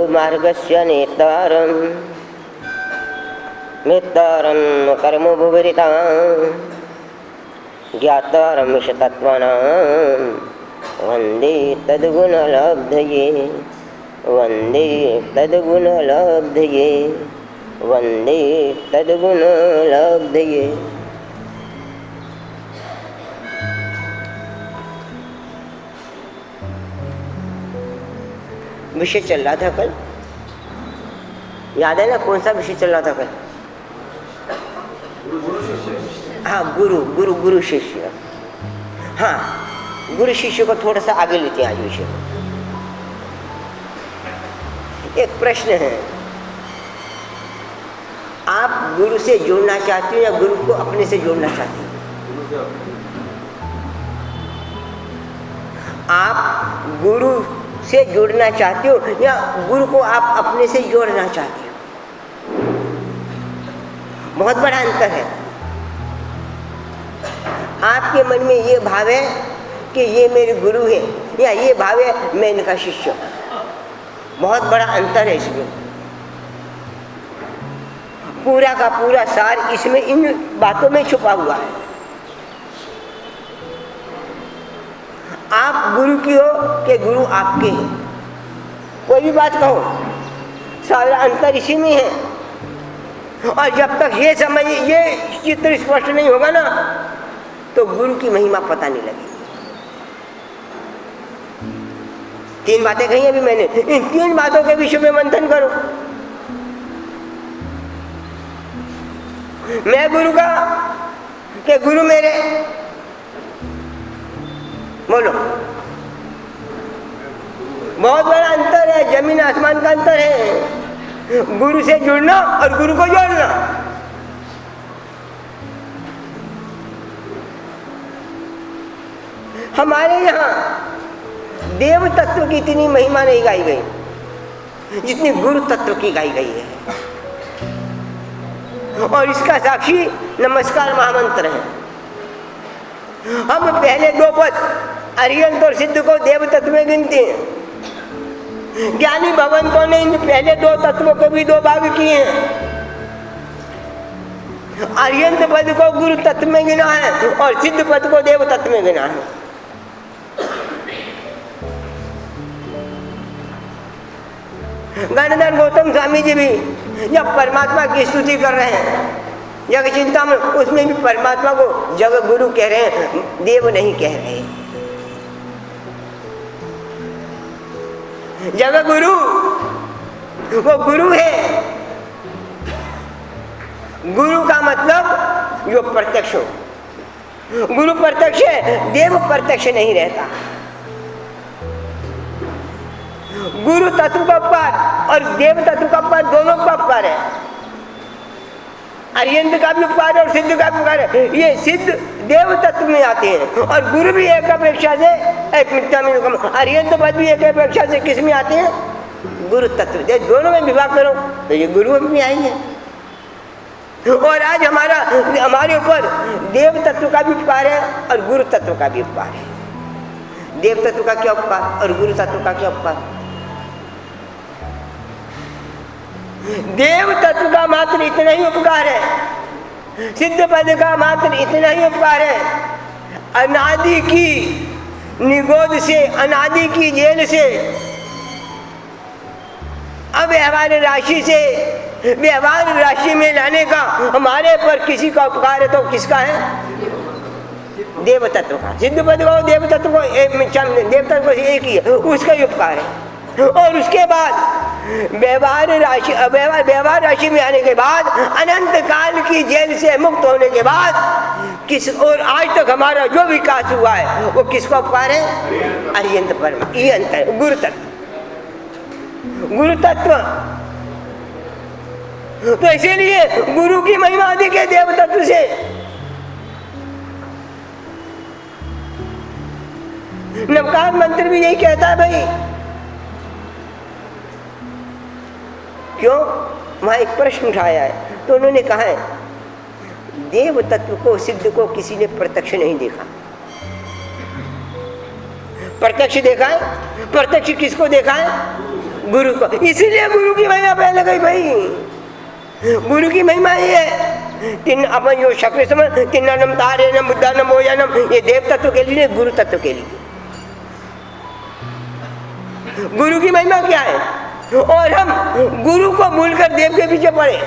मार्गस्य नेतारं नेतारं कर्मभुविरितां ज्ञातारं विषतत्त्वानां वन्दे तद्गुणलब्धये वन्दे तद्गुणलब्धये वन्दे तद्गुणलब्धये। विषय चल रहा था कल, याद है ना? कौन सा विषय चल रहा था कल? हाँ, गुरु गुरु गुरु शिष्य। हाँ, गुरु शिष्य को थोड़ा सा आगे लेते हैं आज विषय। एक प्रश्न है, आप गुरु से जोड़ना चाहते हो या गुरु को अपने से जोड़ना चाहते हो? आप गुरु से जोड़ना चाहते हो या गुरु को आप अपने से जोड़ना चाहते हो? बहुत बड़ा अंतर है। आपके मन में ये भाव है कि ये मेरे गुरु है या ये भाव है मैं इनका शिष्य हूं। बहुत बड़ा अंतर है इसमें। पूरा का पूरा सार इसमें इन बातों में छुपा हुआ है। आप गुरु की हो कि गुरु आपके हैं, कोई भी बात कहो, सारा अंतर इसी में है। और जब तक ये समझ, ये चित्र स्पष्ट नहीं होगा ना, तो गुरु की महिमा पता नहीं लगेगी। तीन बातें कही अभी मैंने, इन तीन बातों के विषय में मंथन करो। मैं गुरु का कि गुरु मेरे? बोलो। बहुत बड़ा अंतर है, जमीन आसमान का अंतर है। गुरु से जुड़ना और गुरु को जोड़ना। हमारे यहाँ देव तत्व की इतनी महिमा नहीं गाई गई जितनी गुरु तत्व की गाई गई है। और इसका साक्षी नमस्कार महामंत्र है। हम पहले दो पद अरिहंत और सिद्ध को देव तत्व में गिनते हैं। ज्ञानी भगवंतों ने इन पहले दो तत्वों को भी दो भाग किए हैं। अरिहंत पद को गुरु तत्व में गिना है और सिद्ध पद को देव तत्व में गिना है। गणधर गौतम स्वामी जी भी जब परमात्मा की स्तुति कर रहे हैं जग चिंता में, उसमें भी परमात्मा को जग गुरु कह रहे हैं, देव नहीं कह रहे। जग गुरु वो गुरु है। गुरु का मतलब जो प्रत्यक्ष हो। गुरु प्रत्यक्ष है, देव प्रत्यक्ष नहीं रहता। गुरु तत्व का उपकार और देव तत्व का उपकार दोनों का उपकार है। अरिहंत का भी उपकार है और सिद्ध का भी उपकार है। ये सिद्ध देव तत्व में आते हैं और गुरु भी एक अपेक्षा से एक मिथ्या में कम। अरिहंत पद भी एक अपेक्षा से किस में आते हैं? गुरु तत्व। दोनों में विभाग करो तो ये गुरु में आएंगे। और आज हमारे ऊपर देव तत्व का भी उपकार है और गुरु तत्व का भी उपकार है। देव तत्व का क्या उपकार और गुरु तत्व का क्या उपकार? देव तत्व का मात्र इतना ही उपकार है, सिद्ध पद का मात्र इतना ही उपकार है। अनादि की निगोद से, अनादि की जेल से अव्यवहार राशि से व्यवहार राशि में लाने का हमारे पर किसी का उपकार है तो किसका है? देव तत्व का। सिद्ध पद को देव तत्व को देव तत्व को एक ही है, उसका ही उपकार है। और उसके बाद व्यवहार राशि में आने के बाद, अनंत काल की जेल से मुक्त होने के बाद किस और आज तक हमारा जो विकास हुआ है वो किसका उपकार है? अरिहंत परम। ये अंतर है। गुरु तत्व, गुरु तत्व। तो इसीलिए गुरु की महिमा अधिक है देव तत्व से। नवकार मंत्र भी यही कहता है भाई। क्यों? वहां एक प्रश्न उठाया है तो उन्होंने कहा है देव तत्व को, सिद्ध को किसी ने प्रत्यक्ष नहीं देखा, प्रत्यक्ष देखा है। प्रत्यक्ष किसको देखा है? गुरु को। इसीलिए गुरु की महिमा पहले गई भाई। गुरु की महिमा ये है, तीन अपन जो शक्र समझ, तीनम तारेनम बुद्धानम भोजनम, ये देव तत्व के लिए, गुरु तत्व के लिए। गुरु की महिमा क्या है? और हम गुरु को भूलकर देव के पीछे पड़े।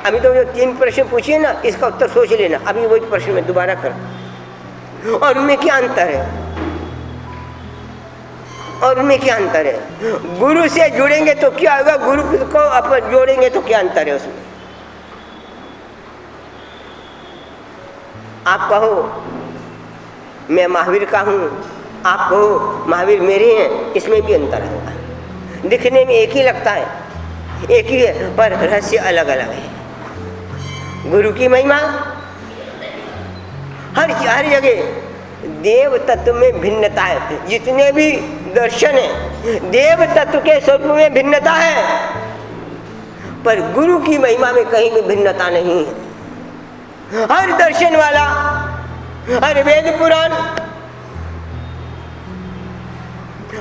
अभी तो जो 3 प्रश्न पूछिए ना, इसका उत्तर सोच लेना। अभी वही प्रश्न मैं दोबारा कर, और उनमें क्या अंतर है? और उनमें क्या अंतर है? गुरु से जुड़ेंगे तो क्या होगा, गुरु को अपन जोड़ेंगे तो क्या अंतर है उसमें? आप कहो मैं महावीर का हूँ, आप कहो महावीर मेरे हैं, इसमें भी अंतर है। दिखने में एक ही लगता है, एक ही है, पर रहस्य अलग अलग है। गुरु की महिमा हर जगह देव तत्व में भिन्नता है। जितने भी दर्शन है देव तत्व के स्वरूप में भिन्नता है, पर गुरु की महिमा में कहीं भी भिन्नता नहीं है। हर दर्शन वाला, हर वेद पुराण,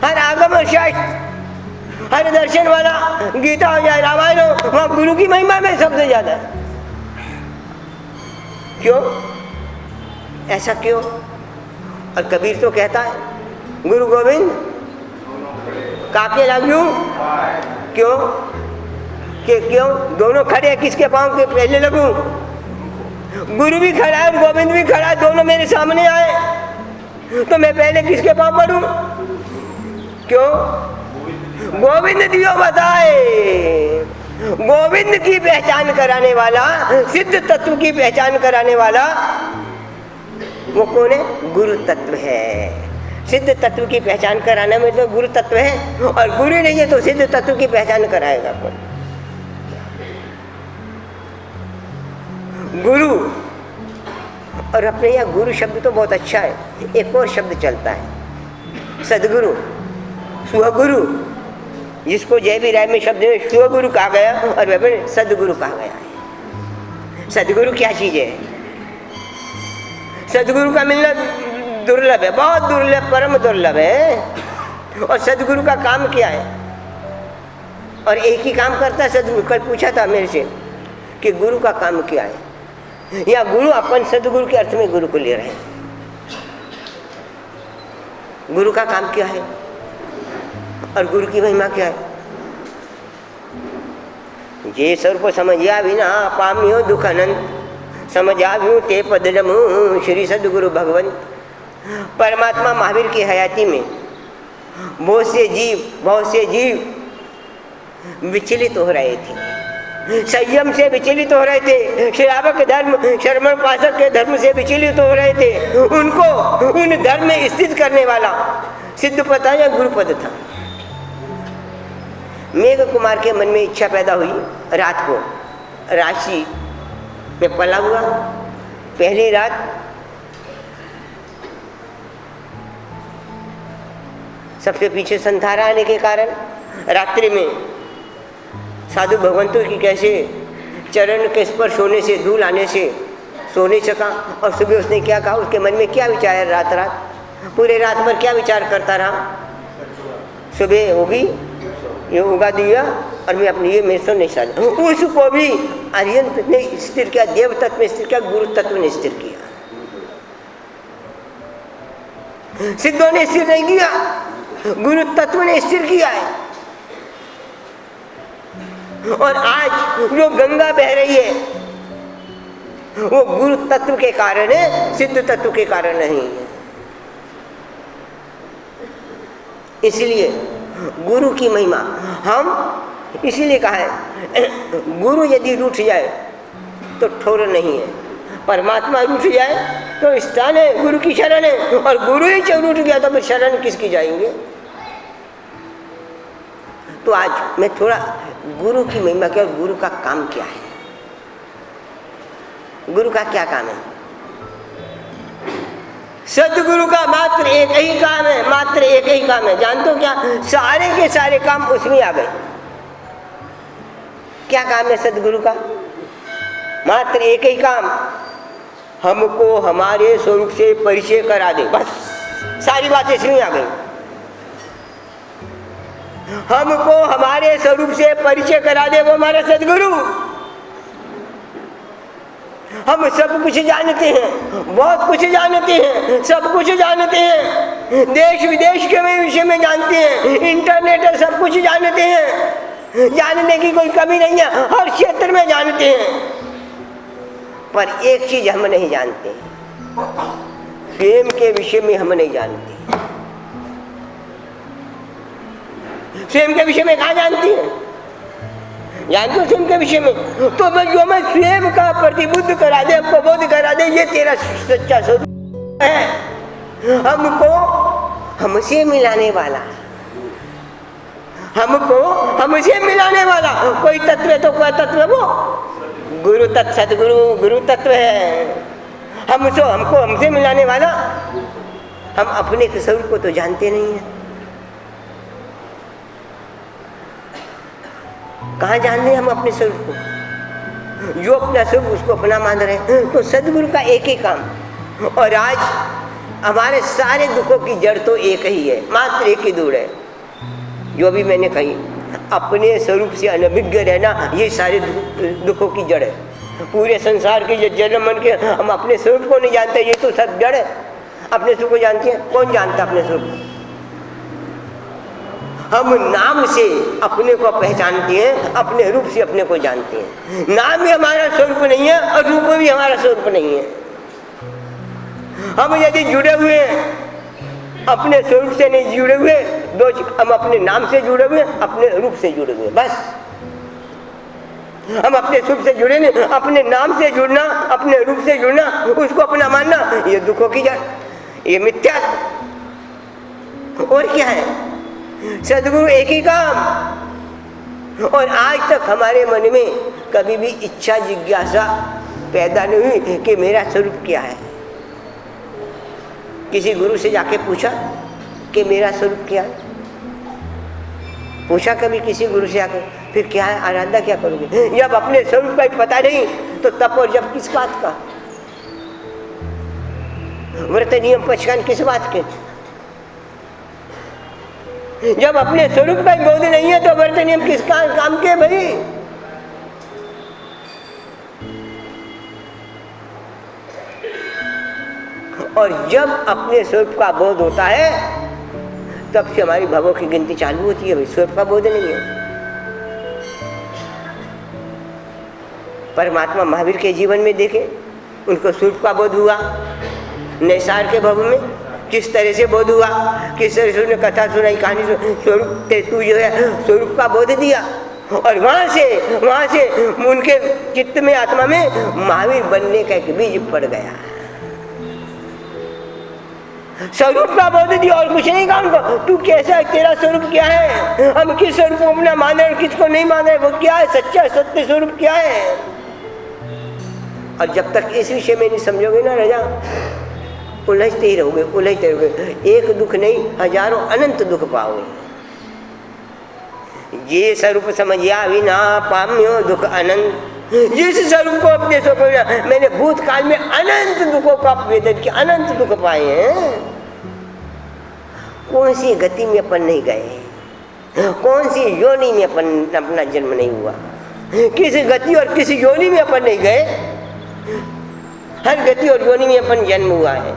हर आगम शास्त्र, हर दर्शन वाला, गीता हो जाए, रामायण हो, वहाँ गुरु की महिमा में सबसे ज्यादा है। क्यों? ऐसा क्यों? और कबीर तो कहता है गुरु गोविंद काके लागू। क्यों? क्यों दोनों खड़े हैं, किसके पांव के पहले लगूं? गुरु भी खड़ा है और गोविंद भी खड़ा है, दोनों मेरे सामने आए तो मैं पहले किसके पांव पड़ूं? क्यों? गोविंद दियो बताए। गोविंद की पहचान कराने वाला, सिद्ध तत्व की पहचान कराने वाला वो कौन है? गुरु तत्व है। सिद्ध तत्व की पहचान कराने में तो गुरु तत्व है, और गुरु नहीं है तो सिद्ध तत्व की पहचान कराएगा कौन? गुरु। और अपने यहाँ गुरु शब्द तो बहुत अच्छा है, एक और शब्द चलता है सदगुरु, स्वगुरु, जिसको जय भी राय में शब्द में स्वगुरु कहा गया और वह में सदगुरु कहा गया है। सदगुरु क्या चीज है? सदगुरु का मिलना दुर्लभ है, बहुत दुर्लभ, परम दुर्लभ है। और सदगुरु का काम क्या है? और एक ही काम करता है सदगुरु। कल पूछा था मेरे से कि गुरु का काम क्या है, या गुरु अपन सदगुरु के अर्थ में गुरु को ले रहे हैं। गुरु का काम क्या है और गुरु की महिमा क्या है? जे स्वरूप समझिया बिना पाम्यो दुख अनंत, समझा भी ते पदलमु श्री सदगुरु भगवंत। परमात्मा महावीर की हयाती में बहुत से जीव विचलित हो रहे थे, संयम से विचलित हो रहे थे, श्रावक धर्म, श्रमण पाशक के धर्म से विचलित हो रहे थे। उनको उन धर्म में स्थित करने वाला सिद्ध पता या गुरु पद था। मेघ कुमार के मन में इच्छा पैदा हुई, रात को राशि में पला हुआ। पहली रात सबसे पीछे संधारा आने के कारण रात्रि में साधु भगवंतों की कैसे चरण के स्पर्श होने से, धूल आने से सो नहीं सका। और सुबह उसने क्या कहा, उसके मन में क्या विचार है, रात पूरे रात भर क्या विचार करता रहा। सुबह होगी, ये उगा दिया और मैं अपनी ये मेरे से नहीं साझा। उसको भी अरियंत ने स्थिर किया, देव तत्व में स्थिर किया, गुरु तत्व ने स्थिर किया। सिद्धों ने स्थिर नहीं किया, गुरु तत्व ने स्थिर किया है। और आज जो गंगा बह रही है वो गुरु तत्व के कारण है, सिद्ध तत्व के कारण नहीं है। इसलिए गुरु की महिमा हम इसीलिए कहा है, गुरु यदि रूठ जाए तो ठोर नहीं है, परमात्मा रूठ जाए तो स्थान है, गुरु की शरण है। और गुरु ही रूठ गया तो फिर शरण किसकी जाएंगे। तो आज मैं थोड़ा गुरु की महिमा क्या, गुरु का काम क्या है, गुरु का क्या काम है। सदगुरु का मात्र एक ही काम है, मात्र एक ही काम है। जानते हो क्या? सारे के सारे काम उसमें आ गए। क्या काम है सदगुरु का? मात्र एक ही काम, हमको हमारे स्वरूप से परिचय करा दे। बस सारी बातें इसमें आ गई। हमको हमारे स्वरूप से परिचय करा दे वो हमारा सदगुरु। हम सब कुछ जानते हैं, बहुत कुछ जानते हैं, सब कुछ जानते हैं, देश विदेश के विषय में जानते हैं, इंटरनेट है, सब कुछ जानते हैं, जानने की कोई कमी नहीं है, हर क्षेत्र में जानते हैं। पर एक चीज हम नहीं जानते, प्रेम के विषय में हम नहीं जानते। स्वयं के विषय में कहाँ जानती है? जानते हो स्वयं के विषय में? तो जो मैं स्वयं का प्रतिबुद्ध करा दे, हमको बोध करा दे, ये तेरा सच्चा स्वरूप है। हमको हमसे मिलाने वाला, हमको हमसे मिलाने वाला कोई तत्व है तो कोई तत्व है वो गुरु तत्व, सदगुरु गुरु तत्व है। हमको हमसे मिलाने वाला। हम अपने स्वरूप को तो जानते नहीं है। कहाँ जान रहे हम अपने स्वरूप को? जो अपना स्वरूप उसको अपना मान रहे हैं। तो सदगुरु का एक ही काम, और आज हमारे सारे दुखों की जड़ तो एक ही है, मात्र एक ही दूर है। जो भी मैंने कही, अपने स्वरूप से अनभिज्ञ रहना, ये सारे दुखों की जड़ है। पूरे संसार के जो जन्म मन के हम अपने स्वरूप को नहीं जानते, ये तो सब जड़ है। अपने स्वरूप को जानते हैं? कौन जानता अपने स्वरूप? हम नाम से अपने को पहचानते हैं, अपने रूप से अपने को जानते हैं। नाम भी हमारा स्वरूप नहीं है और रूप भी हमारा स्वरूप नहीं है। हम यदि जुड़े हुए हैं, अपने स्वरूप से नहीं जुड़े हुए, हम अपने नाम से जुड़े हुए, अपने रूप से जुड़े हुए, बस। हम अपने स्वरूप से जुड़े नहीं, अपने नाम से जुड़ना, अपने रूप से जुड़ना, उसको अपना मानना, ये दुखों की जड़, ये मिथ्या। और क्या है? सदगुरु एक ही काम। और आज तक हमारे मन में कभी भी इच्छा जिज्ञासा पैदा नहीं हुई कि मेरा स्वरूप क्या है। किसी गुरु से जाके पूछा कि मेरा स्वरूप क्या है? पूछा कभी किसी गुरु से आके? फिर क्या है, आराधना क्या करोगे? जब अपने स्वरूप का ही पता नहीं तो तप और जब किस बात का? व्रत नियम पचकान किस बात के? जब अपने स्वरूप का ही बोध नहीं है तो व्रत नियम किस काम के भाई? और जब अपने स्वरूप का बोध होता है तब से हमारी भवों की गिनती चालू होती है। भाई स्वरूप का बोध नहीं है। परमात्मा महावीर के जीवन में देखे, उनको स्वरूप का बोध हुआ। नैसार के भव में किस तरह से बोध हुआ, किस तरह से उन्हें कथा सुनाई, कहानी स्वरूप तू जो है स्वरूप का बोध दिया। और वहाँ से उनके चित्त में, आत्मा में महावीर बनने का एक बीज पड़ गया। स्वरूप का बोध दिया और कुछ नहीं कहा उनको। तू कैसा है, तेरा स्वरूप क्या है, हम किस स्वरूप को अपना मान रहे, किसको नहीं मान रहे, वो क्या है, सच्चा सत्य स्वरूप क्या है। और जब तक इस विषय में नहीं समझोगे ना राजा, उलझते ही रहोगे। एक दुख नहीं, हजारों अनंत दुख पाओगे। ये स्वरूप समझिया विना पाम्यो दुख अनंत। जिस स्वरूप को अपने स्वरूप, मैंने भूतकाल में अनंत दुखों का वेदन किया, अनंत दुख पाए हैं। कौन सी गति में अपन नहीं गए, कौन सी योनि में अपन अपना जन्म नहीं हुआ, किस गति और किस योनि में अपन नहीं गए। हर गति और योनि में अपन जन्म हुआ है,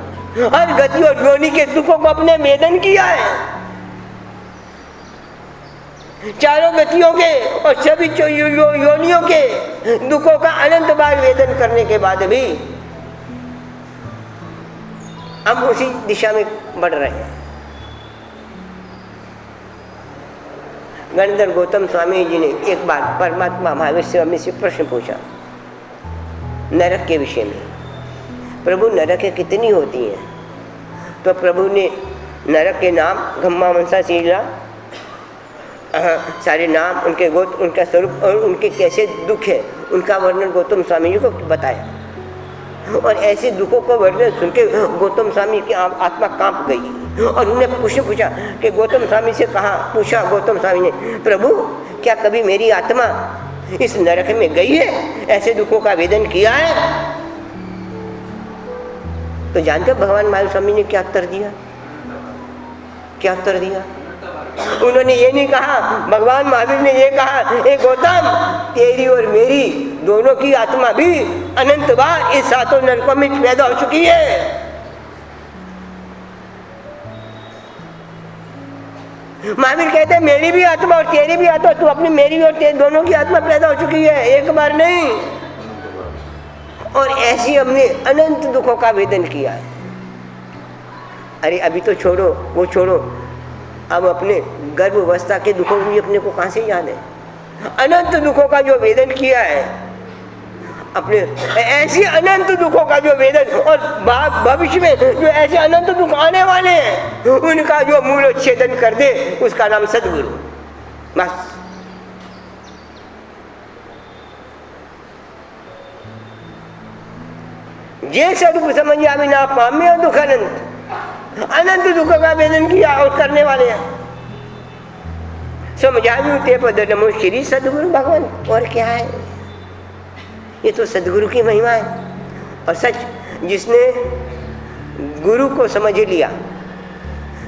हर गति और योनि के दुखों को अपने वेदन किया है। चारों गतियों के और सभी योनियों के दुखों का अनंत बार वेदन करने के बाद भी हम उसी दिशा में बढ़ रहे हैं। गणधर गौतम स्वामी जी ने एक बार परमात्मा महावीर स्वामी से प्रश्न पूछा नरक के विषय में। प्रभु नरक कितनी होती हैं? तो प्रभु ने नरक के नाम, घम्मा मनसा शीला, सारे नाम, उनके गोत्र, उनका स्वरूप और उनके कैसे दुख है, उनका वर्णन गौतम स्वामी जी को बताया। और ऐसे दुखों को वर्णन सुन के गौतम स्वामी की आत्मा कांप गई। और उन्हें पूछा कि गौतम स्वामी से पूछा गौतम स्वामी ने, प्रभु क्या कभी मेरी आत्मा इस नरक में गई है, ऐसे दुखों का वेदन किया है? तो जानते हो भगवान महावीर स्वामी ने क्या उत्तर दिया? क्या उत्तर दिया? उन्होंने ये नहीं कहा, भगवान महावीर ने ये कहा, हे गौतम, तेरी और मेरी दोनों की आत्मा भी अनंत बार इस सातों नरकों में पैदा हो चुकी है। महावीर कहते हैं मेरी भी आत्मा और तेरी भी आत्मा, तू अपनी मेरी और तेरी दोनों की आत्मा पैदा हो चुकी है, एक बार नहीं। और ऐसी हमने अनंत दुखों का वेदन किया है। अरे अभी तो छोड़ो, वो छोड़ो, अब अपने गर्भावस्था के दुखों भी अपने को कहाँ से याद है? अनंत दुखों का जो वेदन किया है अपने, ऐसी अनंत दुखों का जो वेदन, और भविष्य में जो ऐसे अनंत दुख आने वाले हैं उनका जो मूलोच्छेदन कर दे, उसका नाम सद्गुरु। बस ये स्वरूप समझ आवे ना पाम्य दुख अनंत, अनंत दुख का वेदन किया और करने वाले हैं। समझायु ते पद नमो श्री सद्गुरु भगवान। और क्या है? ये तो सद्गुरु की महिमा है। और सच, जिसने गुरु को समझ लिया,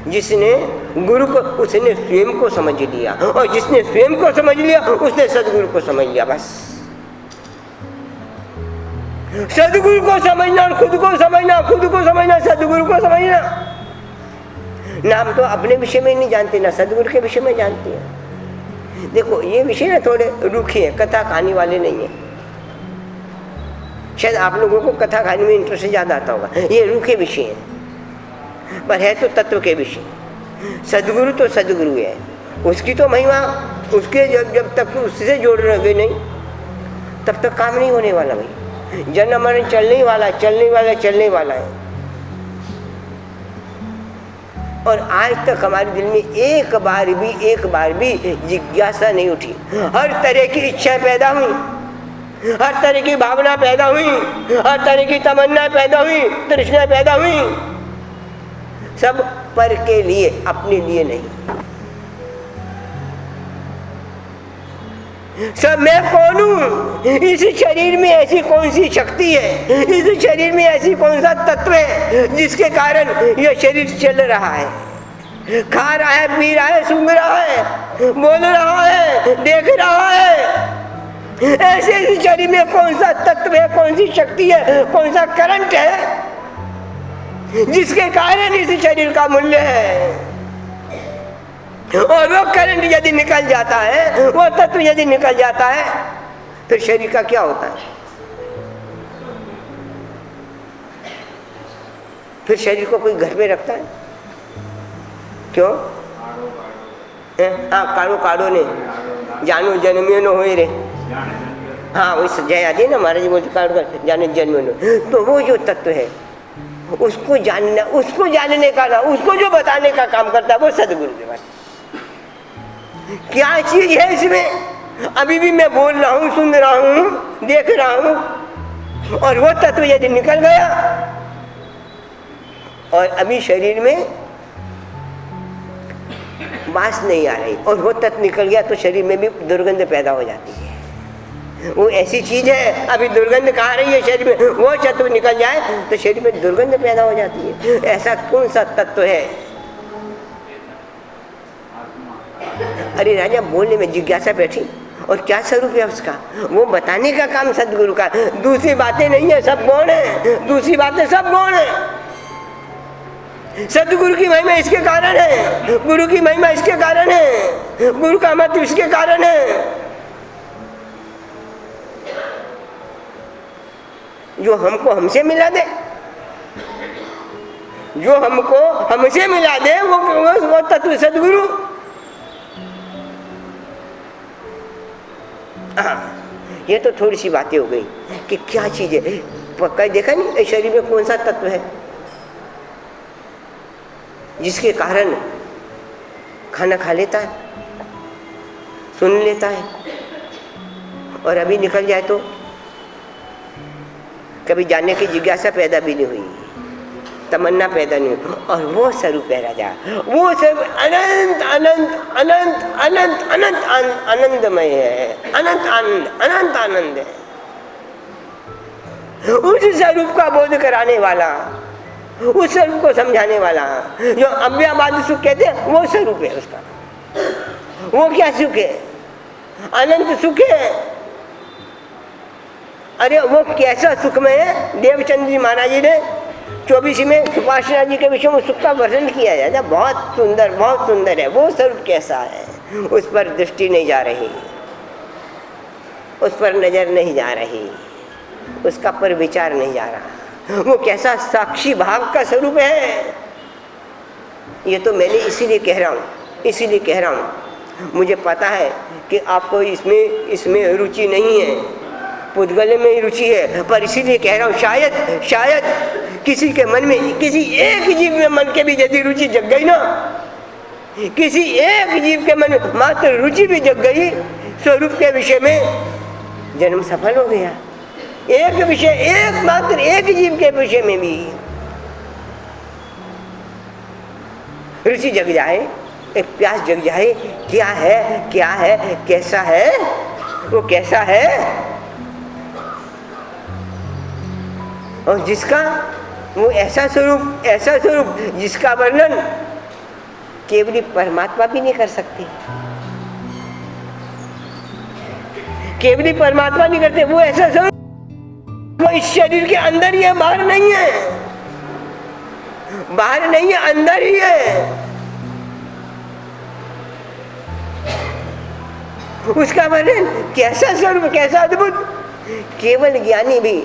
जिसने गुरु को, उसने स्वयं को समझ लिया, और जिसने स्वयं को समझ लिया उसने सद्गुरु को समझ लिया। बस सद्गुरु को समझना और खुद को समझना, खुद को समझना, सद्गुरु को समझना। नाम तो अपने विषय में नहीं जानते, ना सद्गुरु के विषय में जानते हैं। देखो ये विषय ना थोड़े रूखे हैं, कथा कहानी वाले नहीं है। शायद आप लोगों को कथा कहानी में इंटरेस्ट ज़्यादा आता होगा, ये रूखे विषय हैं, पर है तो तत्व के विषय। सद्गुरु तो सद्गुरु है, उसकी तो महिमा, उसके जब तक उससे जोड़ रहे नहीं तब तक काम नहीं होने वाला। भाई जन्म मरण चलने वाला, चलने वाला, चलने वाला है। और आज तक हमारे दिल में एक बार भी जिज्ञासा नहीं उठी। हर तरह की इच्छा पैदा हुई, हर तरह की भावना पैदा हुई, हर तरह की तमन्ना पैदा हुई, तृष्णा पैदा हुई, सब पर के लिए, अपने लिए नहीं। सब मैं कौन हूँ? इस शरीर में ऐसी कौन सी शक्ति है, इस शरीर में ऐसी कौन सा तत्व है जिसके कारण यह शरीर चल रहा है, खा रहा है, पी रहा है, सूंघ रहा है, बोल रहा है, देख रहा है। ऐसे इस शरीर में कौन सा तत्व है, कौन सी शक्ति है, कौन सा करंट है जिसके कारण इस शरीर का मूल्य है। और वो करंट यदि निकल जाता है, वो तत्व यदि निकल जाता है, तो शरीर का क्या होता है? फिर शरीर को कोई घर पे रखता है? क्यों? हाँ, काड़ो काड़ो ने जानो जन्मे न होए रे। हाँ वही जय आदि ना महाराज बोलते, काड़ो जाने जन्मे न। तो वो जो तत्व है उसको जानना, उसको जानने का ना, उसको जो बताने का काम करता है वो सद्गुरु के पास। क्या चीज है इसमें? अभी भी मैं बोल रहा हूँ, सुन रहा हूँ, देख रहा हूँ, और वो तत्व यदि निकल गया और अभी शरीर में बास नहीं आ रही और वो तत्व निकल गया तो शरीर में भी दुर्गंध पैदा हो जाती है। वो ऐसी चीज है, अभी दुर्गंध कहाँ रही है शरीर में, वो तत्व निकल जाए तो शरीर में दुर्गंध पैदा हो जाती है। ऐसा कौन सा तत्व है? अरे राजा बोलने में जिज्ञासा बैठी, और क्या स्वरूप है उसका, वो बताने का काम सद्गुरु का। दूसरी बातें नहीं है, सब गौण है, दूसरी बातें सब गौण है। सद्गुरु की महिमा इसके कारण है, गुरु की महिमा इसके कारण है, गुरु का मत इसके कारण है। जो हमको हमसे मिला दे, जो हमको हमसे मिला दे वो तत्व सद्गुरु। हाँ, ये तो थोड़ी सी बातें हो गई कि क्या चीज है। पक्का देखा नहीं शरीर में कौन सा तत्व है जिसके कारण खाना खा लेता है, सुन लेता है, और अभी निकल जाए तो कभी जानने की जिज्ञासा पैदा भी नहीं हुई, तमन्ना पैदा नहीं हुई। और वो स्वरूप है राजा, वो स्वरूप अनंत अनंत अनंत अनंत अनंत आनंदमय है, अनंत आनंद, अनंत आनंद है। उस स्वरूप का बोध कराने वाला उस स्वरूप को समझाने वाला। जो अव्ययवादी सुख कहते हैं वो स्वरूप है उसका। वो क्या सुख है? अनंत सुख है। अरे वो कैसा सुख में है? देवचंद्र जी महाराज जी ने 24 में सुपाषणा जी के विषय में सुख का वर्णन किया जाए, बहुत सुंदर है। वो स्वरूप कैसा है? उस पर दृष्टि नहीं जा रही, उस पर नजर नहीं जा रही, उसका पर विचार नहीं जा रहा। वो कैसा साक्षी भाव का स्वरूप है। ये तो मैंने इसीलिए कह रहा हूँ, मुझे पता है कि आपको इसमें रुचि नहीं है, पुद्गल में ही रुचि है, पर इसीलिए कह रहा हूँ शायद किसी के मन में, किसी एक जीव में मन के भी यदि रुचि जग गई ना, किसी एक जीव के मन में मात्र रुचि भी जग गई स्वरूप के विषय में, जन्म सफल हो गया। मात्र एक जीव के विषय में भी रुचि जग जाए, एक प्यास जग जाए, क्या है, कैसा है, वो कैसा है, और जिसका वो ऐसा स्वरूप जिसका वर्णन केवल परमात्मा भी नहीं कर सकते, केवली परमात्मा नहीं करते। वो ऐसा स्वरूप वो इस शरीर के अंदर ही है, बाहर नहीं है, अंदर ही है। उसका वर्णन कैसा स्वरूप, कैसा अद्भुत। केवल ज्ञानी भी,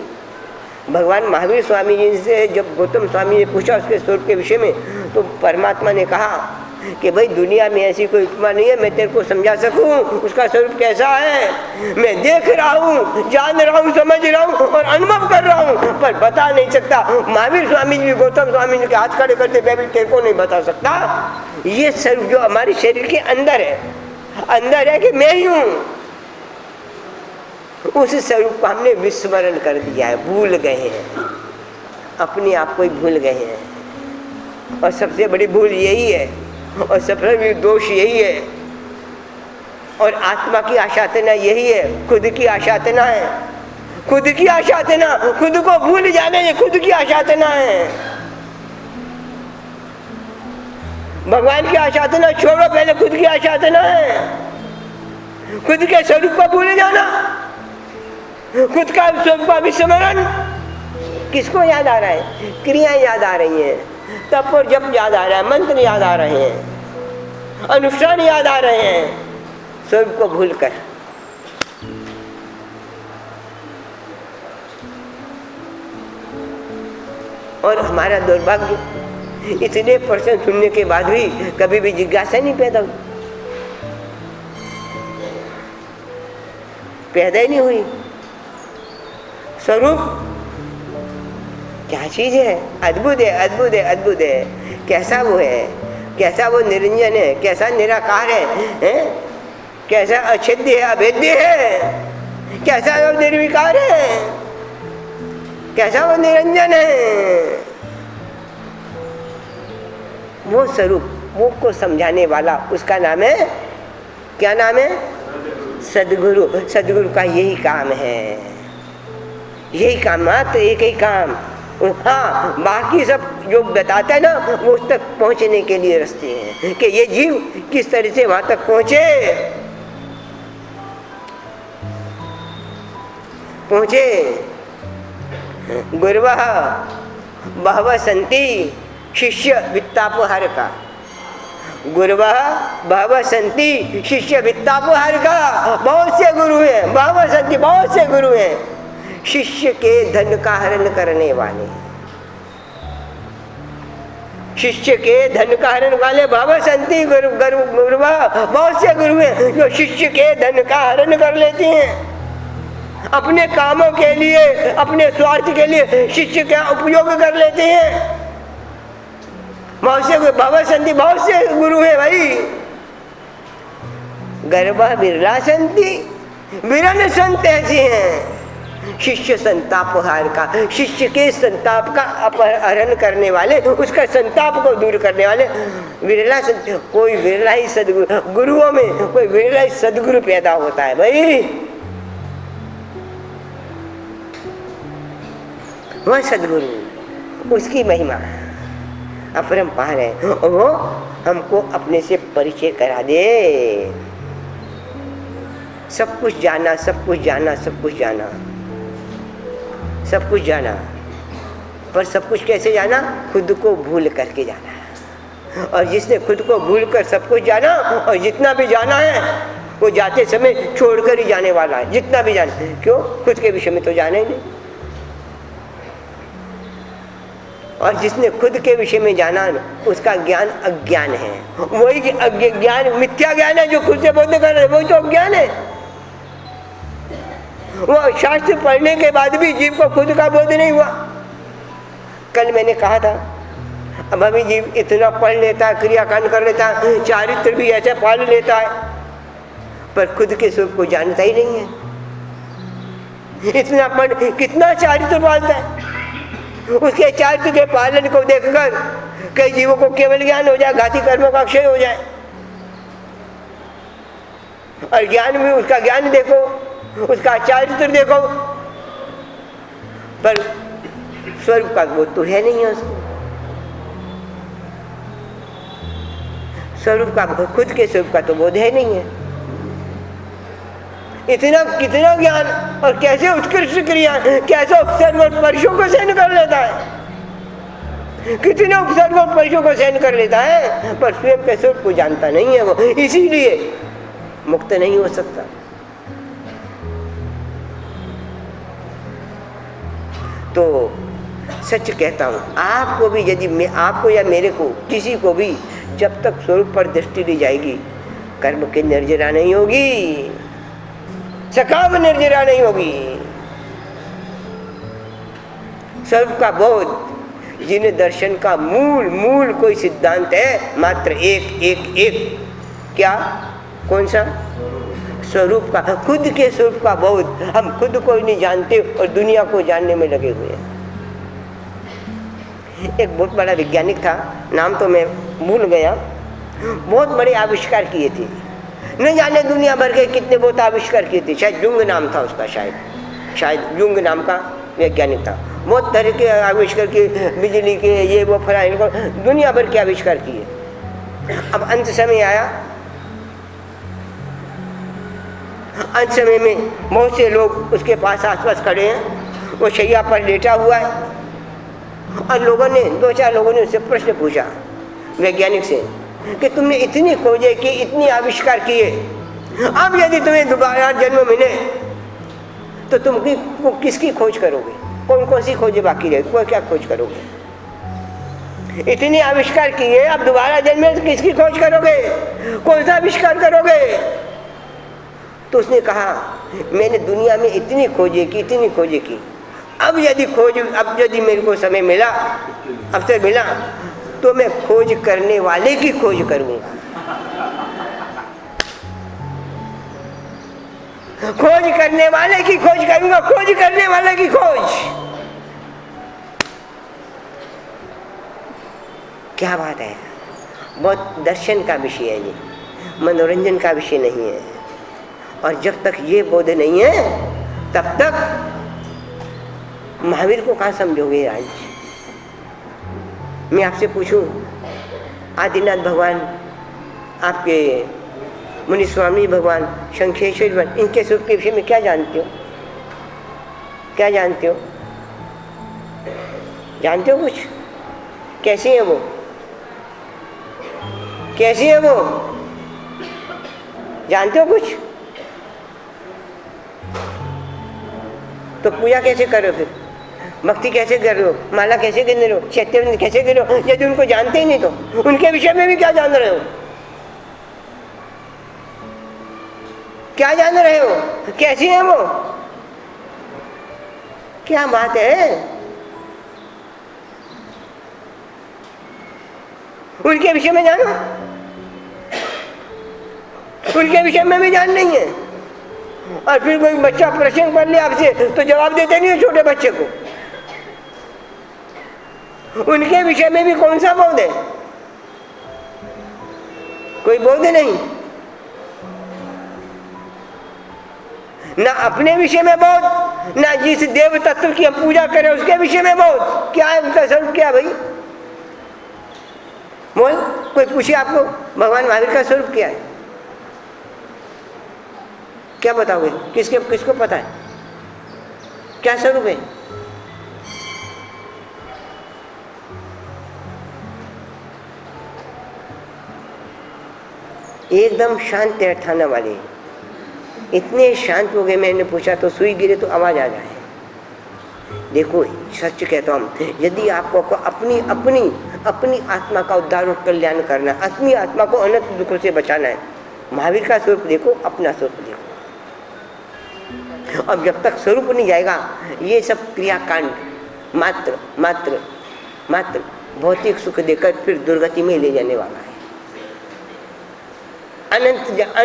भगवान महावीर स्वामी जी से जब गौतम स्वामी ने पूछा उसके स्वरूप के विषय में, तो परमात्मा ने कहा कि भाई दुनिया में ऐसी कोई उपमा नहीं है मैं तेरे को समझा सकूं उसका स्वरूप कैसा है। मैं देख रहा हूँ, जान रहा हूँ, समझ रहा हूँ और अनुभव कर रहा हूँ, पर बता नहीं सकता। महावीर स्वामी जी गौतम स्वामी जी के हाथ खड़े करते, मैं भी तेरे को नहीं बता सकता। ये स्वरूप जो हमारे शरीर के अंदर है कि मैं ही हूँ, उस स्वरूप को हमने विस्मरण कर दिया है, भूल गए हैं, अपने आप को ही भूल गए हैं। और सबसे बड़ी भूल यही है, और सबसे बड़ी दोष यही है, और आत्मा की आशातना यही है, खुद की आशातना है, खुद को भूल जाने, ये खुद की आशातना है। भगवान की आशातना छोड़ो, पहले खुद की आशातना है। खुद के स्वरूप को भूल जाना, खुद का स्वरूप का विस्मरण। किसको याद आ रहा है? क्रियाएं याद आ रही हैं, तप और जप याद आ रहा है, मंत्र याद आ रहे हैं, अनुष्ठान याद आ रहे हैं, स्वरूप को भूलकर। और हमारा दुर्भाग्य, इतने प्रश्न सुनने के बाद भी कभी भी जिज्ञासा नहीं पैदा ही नहीं हुई। स्वरूप क्या चीज है? अद्भुत है। कैसा वो है, कैसा वो निरंजन है, कैसा निराकार है? कैसा अछेद्य है, अभेद्य है, कैसा वो निर्विकार है, कैसा वो निरंजन है। वो स्वरूप, वो को समझाने वाला, उसका नाम है, क्या नाम है? सद्गुरु। सद्गुरु का यही काम है, यही काम, मात्र एक ही काम। हाँ, बाकी सब जो बताता है ना, वो उस तक पहुंचने के लिए रास्ते हैं कि ये जीव किस तरह से वहां तक पहुंचे। गुरवः बहवः सन्ति शिष्य वित्तापहार का। गुरवः बहवः सन्ति शिष्य वित्तापहार का। बहुत से गुरु हैं, बहवः सन्ति, बहुत से गुरु हैं शिष्य के धन का हरण करने वाले। शिष्य के धन का हरण वाले बहवः सन्ति गुरवः, बहुत से गुरु हैं जो शिष्य के धन का हरण कर लेते हैं, अपने कामों के लिए, अपने स्वार्थ के लिए शिष्य का उपयोग कर लेते हैं। बहुत से बहवः सन्ति, बहुत से गुरु हैं भाई। गर्भा बिरला संति, विरल संत ऐसे हैं। शिष्य संतापहार का, शिष्य के संताप का अपहरण करने वाले, उसका संताप को दूर करने वाले विरला संत। कोई विरला ही सदगुरु, गुरुओं में कोई विरला ही सदगुरु पैदा होता है भाई। वह सदगुरु, उसकी महिमा। अपरंपार है, वो हमको अपने से परिचय करा दे। सब कुछ जाना, सब कुछ जाना, सब कुछ जाना, सब कुछ जाना, पर सब कुछ कैसे जाना? खुद को भूल करके जाना। और जिसने खुद को भूल कर सब कुछ जाना, और जितना भी जाना है वो जाते समय छोड़कर ही जाने वाला है। जितना भी जाना, क्यों? खुद के विषय में तो जाने नहीं। और जिसने खुद के विषय में जाना उसका ज्ञान अज्ञान है। वही ज्ञान मिथ्या ज्ञान है जो खुद से बोध कर रहे, वही तो अज्ञान है। वो शास्त्र पढ़ने के बाद भी जीव को खुद का बोध नहीं हुआ। कल मैंने कहा था, अब अभी जीव इतना पढ़ लेता है, क्रियाकांड कर लेता है, चारित्र भी ऐसा पाल लेता है, पर खुद के स्वरूप को जानता ही नहीं है। इतना पढ़ कितना चारित्र पालता है, उसके चारित्र के पालन को देखकर कई जीवों को केवल ज्ञान हो जाए, घाती कर्मों का क्षय हो जाए। और ज्ञान में उसका ज्ञान देखो, उसका चारित्र देखो, पर स्वरूप का बोध तो है नहीं है उसको। स्वरूप का, खुद के स्वरूप का तो बोध है नहीं है। इतना कितना ज्ञान और कैसे उत्कृष्ट क्रिया, कैसे उपसर्ग और स्पर्शों को सहन कर लेता है, कितने उपसर्ग और स्पर्शों को सहन कर लेता है, पर स्वयं के स्वरूप को जानता नहीं है वो, इसीलिए मुक्त नहीं हो सकता। तो सच कहता हूँ, आपको भी यदि आपको या मेरे को किसी को भी जब तक स्वरूप पर दृष्टि दी जाएगी, कर्म की निर्जरा नहीं होगी, सकाम निर्जरा नहीं होगी। स्वरूप का बोध, जिन दर्शन का मूल कोई सिद्धांत है, मात्र एक क्या, कौन सा? स्वरूप का, खुद के स्वरूप का बोध। हम खुद को नहीं जानते और दुनिया को जानने में लगे हुए हैं। एक बहुत बड़ा वैज्ञानिक था, नाम तो मैं भूल गया, बहुत बड़े आविष्कार किए थे, न जाने दुनिया भर के कितने बहुत आविष्कार किए थे। शायद जुंग नाम था उसका, शायद जुंग नाम का वैज्ञानिक था। बहुत तरह के आविष्कार किए, बिजली के, ये वो फलाने को, दुनिया भर के आविष्कार किए। अब अंत समय आया, अंत समय में बहुत से लोग उसके पास आसपास खड़े हैं, वो शैया पर लेटा हुआ है, और लोगों ने, दो चार लोगों ने उससे प्रश्न पूछा वैज्ञानिक से कि तुमने इतनी खोजें की, इतनी आविष्कार किए, अब यदि तुम्हें दोबारा जन्म मिले तो तुम किसकी खोज करोगे? कौन सी खोजें बाकी रहे, कोई क्या खोज करोगे? इतने आविष्कार किए, अब दोबारा जन्म में तो किसकी खोज करोगे? कौन सा आविष्कार करोगे? तो उसने कहा, मैंने दुनिया में इतनी खोजें की, अब यदि मेरे को समय मिला, अवसर मिला, तो मैं खोज करने वाले की खोज करूंगा। खोज करने वाले की खोज करूंगा, खोज करने वाले की खोज। क्या बात है! बहुत दर्शन का विषय है ये, मनोरंजन का विषय नहीं है। और जब तक ये बोध नहीं है, तब तक महावीर को कहाँ समझोगे? आज मैं आपसे पूछूं, आदिनाथ भगवान, आपके मुनि स्वामी भगवान, शंखेश्वर भगवान, इनके स्वरूप के विषय में क्या जानते हो? क्या जानते हो? जानते हो कुछ? कैसी है वो? कैसी है वो? जानते हो कुछ? तो पूजा कैसे करो, फिर भक्ति कैसे कर रहे हो, माला कैसे गिन रहे हो, चैत्य कैसे गिन रहे हो? यदि उनको जानते ही नहीं तो उनके विषय में भी क्या जान रहे हो? क्या जान रहे हो? कैसी है वो? क्या बात है? उनके विषय में जानो, उनके विषय में भी जान नहीं है। और फिर कोई बच्चा प्रश्न कर ले आपसे तो जवाब देते नहीं है छोटे बच्चे को। उनके विषय में भी कौन सा बोध है? कोई बोध नहीं। ना अपने विषय में बोध, ना जिस देव तत्व की हम पूजा करें उसके विषय में बोध। क्या है उनका स्वरूप? क्या भाई? बोल, कोई पूछे आपको भगवान महावीर का स्वरूप क्या है? क्या बताओगे? किसको पता है क्या स्वरूप है? एकदम शांत ठहराने वाले, इतने शांत हो गए। मैंने पूछा तो सुई गिरे तो आवाज आ जाए। देखो सच कहता हूँ, यदि आपको अपनी अपनी अपनी आत्मा का उद्धार और कल्याण करना, अपनी आत्मा को अनंत दुखों से बचाना है, महावीर का स्वरूप देखो, अपना स्वरूप देखो। अब जब तक स्वरूप नहीं जाएगा, ये सब क्रियाकांड मात्र मात्र मात्र भौतिक सुख देकर फिर दुर्गति में ले जाने वाला है।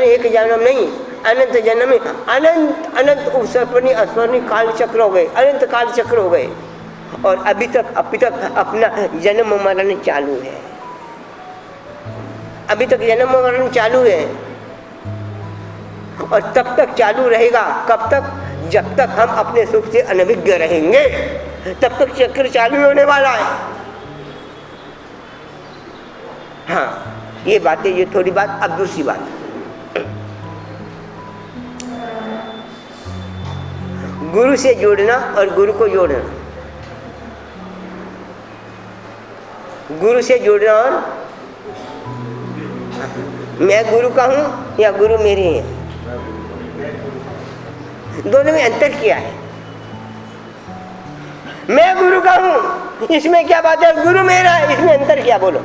एक जन्म नहीं, अनंत जन्म में अनंत अनंत स्वर्णिम अस्वर्णिम काल चक्र हो गए, अनंत काल चक्र हो गए, और अभी तक अपना जन्म मरण चालू है। अभी तक जन्म मरण चालू है, और तब तक चालू रहेगा। कब तक? जब तक हम अपने सुख से अनभिज्ञ रहेंगे, तब तक चक्र चालू होने वाला है। हाँ, ये बातें, ये थोड़ी बात। अब दूसरी बात, गुरु से जोड़ना और गुरु को जोड़ना, गुरु से जोड़ना और मैं गुरु का हूं या गुरु मेरे हैं, दोनों में अंतर क्या है? मैं गुरु का हूं, इसमें क्या बात है? गुरु मेरा है, इसमें अंतर क्या? बोलो।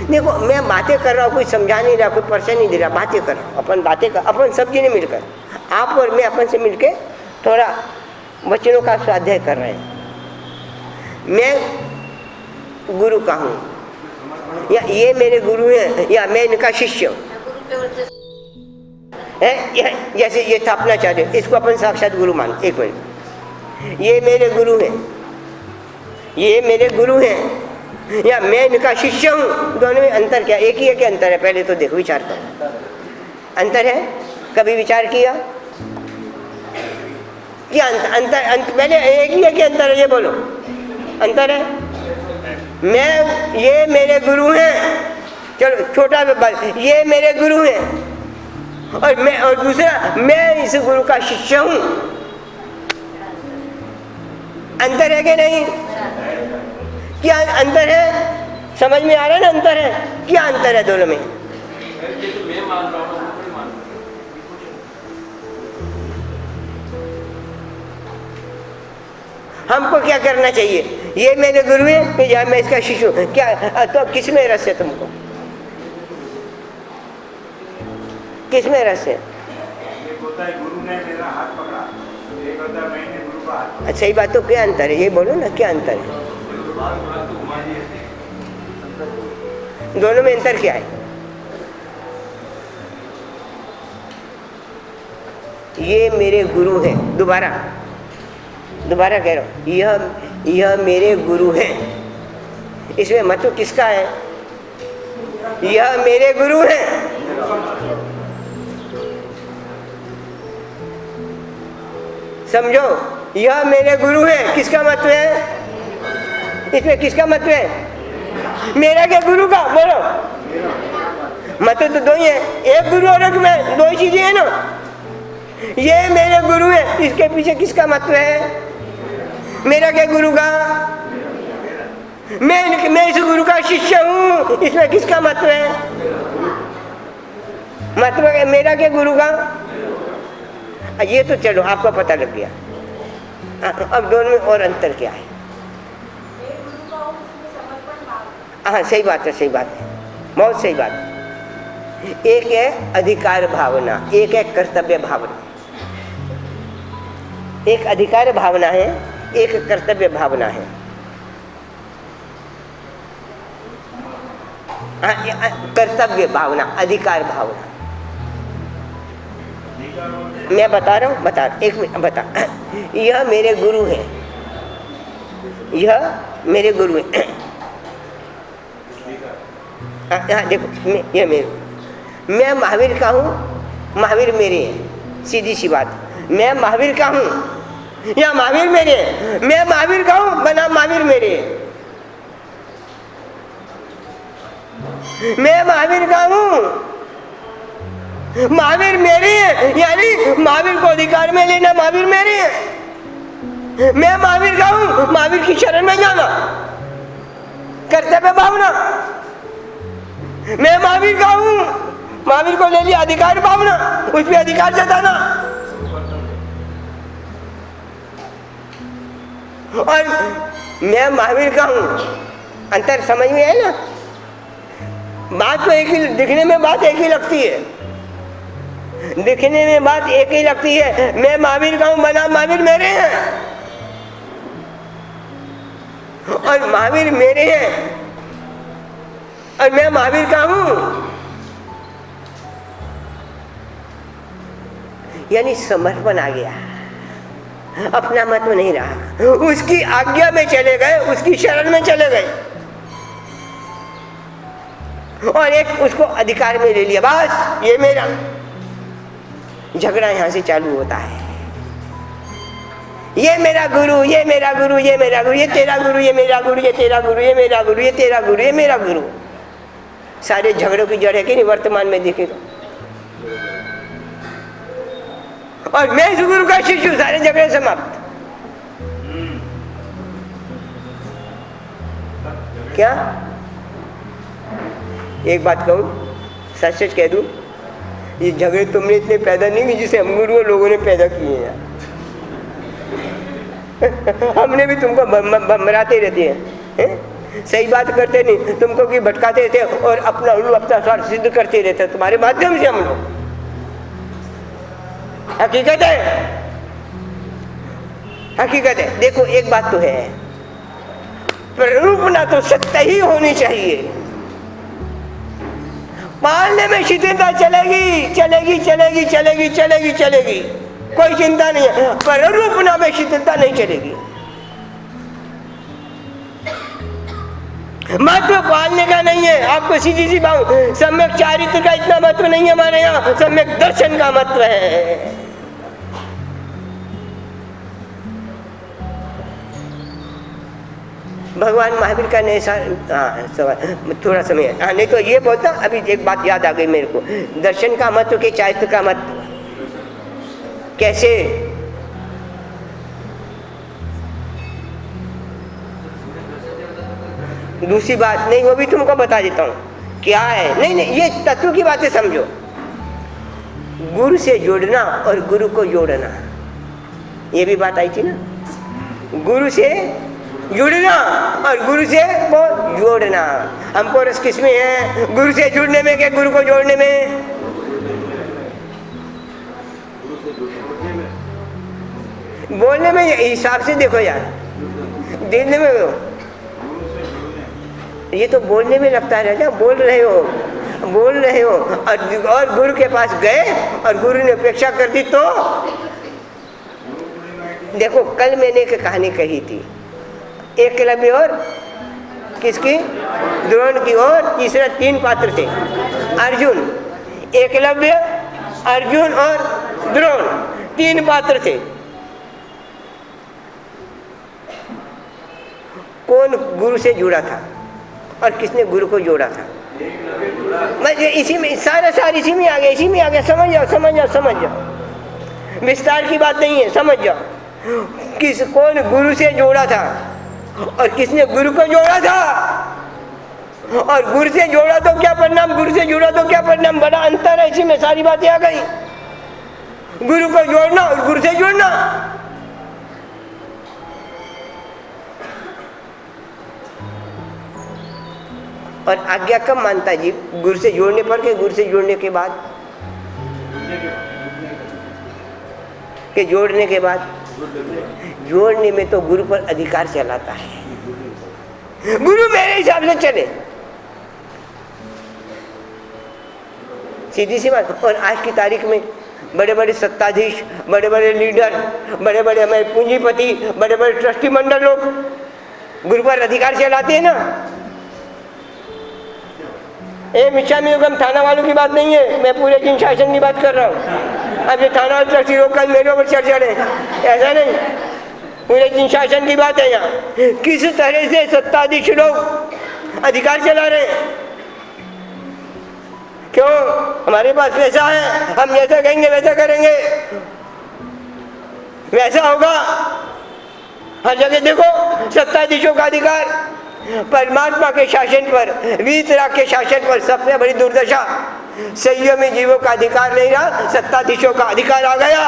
देखो, मैं बातें कर रहा हूँ, कोई समझा नहीं रहा, कोई परेशानी नहीं दे रहा, बातें कर रहा हूँ, अपन बातें कर, अपन सब जने मिलकर, आप और मैं अपन से मिलके थोड़ा वचनों का स्वाध्याय कर रहे हैं। मैं गुरु का हूँ, या ये मेरे गुरु हैं, या मैं इनका शिष्य हूँ। जैसे ये स्थापना चाहते, इसको अपन साक्षात गुरु मान। एक मिनट, ये मेरे गुरु हैं, ये मेरे गुरु हैं, या मैं इनका शिष्य हूँ। दोनों में अंतर क्या? एक ही है कि अंतर है? पहले तो देखो, विचार करो, अंतर है? कभी विचार किया क्या अंतर? पहले एक ही है कि अंतर है? ये बोलो, अंतर है? मैं, ये मेरे गुरु हैं, चलो छोटा बात, ये मेरे गुरु हैं, और मैं, और दूसरा मैं इस गुरु का शिष्य हूँ। अंतर है कि नहीं? क्या अंतर है? समझ में आ रहा है ना अंतर है? क्या अंतर है दोनों में? हमको क्या करना चाहिए? ये मेरे गुरु हैं, या मैं इसका शिष्य हूँ? क्या तो किसमें रस है तुमको? किसमें रस है? एक होता है गुरु ने मेरा हाथ पकड़ा, एक होता है मैंने गुरु का हाथ। अच्छा, ये बात तो क्या अंतर है? ये बोलो ना, क्या अंतर है? दोनों में अंतर क्या है? ये मेरे गुरु हैं, दोबारा कह रहा हूं, यह मेरे गुरु हैं। इसमें मतलब किसका है? यह मेरे गुरु हैं। समझो, यह मेरे गुरु हैं, किसका मतलब है? इसमें किसका मतलब है? मेरा क्या गुरु का? बोलो। मतलब तो दो ही है, एक गुरु और एक मैं, दो ही चीजें हैं ना। ये मेरे गुरु है, इसके पीछे किसका मतलब है? मेरा क्या गुरु का? मैं इस गुरु का शिष्य हूँ, इसमें किसका मतलब है? मतलब है मेरा क्या गुरु का? ये तो चलो आपको पता लग गया। अब दोनों में और अंतर क्या है? हाँ, सही बात है, सही बात है, बहुत सही बात है। एक है अधिकार भावना, एक है कर्तव्य भावना। एक अधिकार भावना है, एक कर्तव्य भावना है। कर्तव्य भावना, अधिकार भावना। मैं बता रहा हूँ, एक मिनट बता। यह मेरे गुरु हैं, यह मेरे गुरु हैं। हाँ देखो, ये मैं महावीर का हूँ, महावीर मेरे हैं। सीधी सी बात, मैं महावीर का हूँ या महावीर मेरे हैं? मैं महावीर का हूँ बनाम महावीर मेरे हैं। मैं महावीर का हूं, महावीर मेरे हैं, यानी महावीर को अधिकार में लेना, महावीर मेरे हैं। मैं महावीर का हूं, महावीर की शरण में जाना, कर्तव्य भावना। मैं महावीर का हूं, महावीर को ले लिया अधिकार भावना, उस पर अधिकार जताना। और मैं महावीर का हूं, अंतर समझ में है ना? बात तो एक ही, दिखने में बात एक ही लगती है, दिखने में बात एक ही लगती है। मैं महावीर का हूं, बना महावीर मेरे हैं, और महावीर मेरे हैं, और मैं महावीर का हूं, यानी समर्पण आ गया, अपना मत नहीं रहा, उसकी आज्ञा में चले गए, उसकी शरण में चले गए, और एक उसको अधिकार में ले लिया, बस ये मेरा। झगड़ा यहां से चालू होता है, ये मेरा गुरु, ये मेरा गुरु, ये मेरा गुरु, ये तेरा गुरु, ये मेरा गुरु, ये तेरा गुरु, ये मेरा गुरु, ये तेरा गुरु, ये मेरा गुरु। सारे झगड़ों की जड़ है कि नहीं वर्तमान में देखे तो। और मैं इस गुरु का शिष्य हूं, सारे झगड़े समाप्त। क्या एक बात कहूं, सच सच कह दूं, ये झगड़े तुमने इतने पैदा नहीं किए जिसे हम गुरुओं लोगों ने पैदा किए हैं। हमने भी तुमको बमराते रहते हैं, सही बात करते नहीं, तुमको कि भटकाते रहते और अपना उल्लू अपना स्वार्थ सिद्ध करते रहते तुम्हारे माध्यम से हम लोग। हकीकत है, हकीकत है। देखो एक बात तो है, प्ररूपना तो सत्य ही होनी चाहिए। पालने में शिथिलता चलेगी चलेगी चलेगी चलेगी चलेगी चलेगी, कोई चिंता नहीं है, पर रूपना में शिथिलता नहीं चलेगी। महत्व पालने का नहीं है, आपको सीधी सी बात, सम्यक चारित्र का इतना महत्व नहीं है हमारे यहाँ, सम्यक दर्शन का महत्व है। भगवान महावीर का नहीं सवाल, थोड़ा समय, हाँ नहीं तो ये बोलता, अभी एक बात याद आ गई मेरे को, दर्शन का महत्व के चारित्र का महत्व कैसे? दूसरी बात नहीं, वो भी तुमको बता देता हूँ क्या है। नहीं नहीं, ये तत्व की बातें समझो। गुरु से जोड़ना और गुरु को जोड़ना, ये भी बात आई थी ना। गुरु से जुड़ना और गुरु से को जोड़ना। हमको रस किसमें है? गुरु से जुड़ने में क्या गुरु को जोड़ने में? बोलने में हिसाब से देखो यार, देखने में ये तो बोलने में लगता है ना, बोल रहे हो और गुरु के पास गए और गुरु ने अपेक्षा कर दी तो देखो, कल मैंने एक कहानी कही थी, एकलव्य और किसकी? द्रोण की, और तीसरा 3 पात्र थे, अर्जुन, एकलव्य, अर्जुन और द्रोण, 3 पात्र थे। कौन गुरु से जुड़ा था और किसने गुरु को जोड़ा था? इसी में सारा इसी में आ गया, इसी में आ गया। समझ जाओ समझ जाओ समझ जाओ, विस्तार की बात नहीं है, समझ जाओ। कौन गुरु से जोड़ा था और किसने गुरु को जोड़ा था? और गुरु से जोड़ा तो क्या परिणाम, गुरु से जुड़ा तो क्या परिणाम, बड़ा अंतर है। इसी में सारी बातें आ गई। गुरु को जोड़ना और गुरु से जुड़ना। और आज्ञा कब मानता है जी? गुरु से जोड़ने पर के गुरु से जोड़ने के बाद? के जोड़ने के बाद? जोड़ने में तो गुरु पर अधिकार चलाता है। गुरु मेरे हिसाब से चले, सीधी सी बात। और आज की तारीख में बड़े बड़े सत्ताधीश, बड़े बड़े लीडर, बड़े बड़े हमारे पूंजीपति, बड़े बड़े ट्रस्टी मंडल लोग गुरु पर अधिकार चलाते हैं ना। ये मिच्छामी युगम थाना वालों की बात नहीं है, मैं पूरे जिन शासन की बात कर रहा हूँ। अब ये थाना वाले ट्रस्टी लोग कल मेरे ऊपर चढ़ चढ़े, ऐसा नहीं, पूरे जिन शासन की बात है यहाँ। किस तरह से सत्ताधीश लोग अधिकार चला रहे हैं, हमारे पास पैसा है, हम जैसा कहेंगे वैसा करेंगे, वैसा होगा। हर जगह देखो सत्ताधीशों का अधिकार, परमात्मा के शासन पर, वीतराग के शासन पर सबसे बड़ी दुर्दशा, संयमी जीवों का अधिकार नहीं रहा, सत्ताधीशों का अधिकार आ गया।